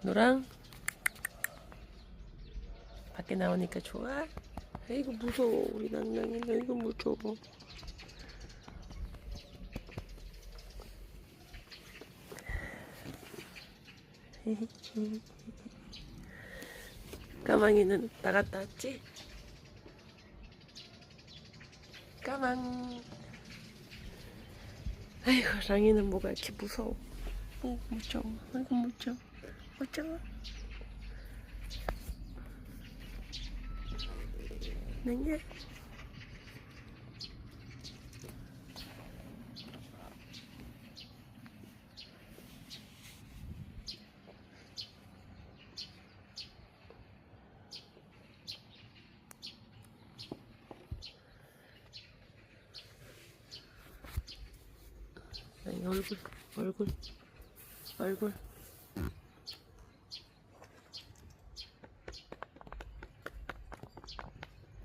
노랑 밖에 나오니까 좋아? 아이고 무서워 우리 낭낭이. 아이고 무서워. 까망이는 나갔다 왔지? 까망. 아이고 랑이는 뭐가 이렇게 무서워. 아이고 무서워. 아이고 무서워. 무서워. 랑이야. 랑이 얼굴 얼굴 얼굴.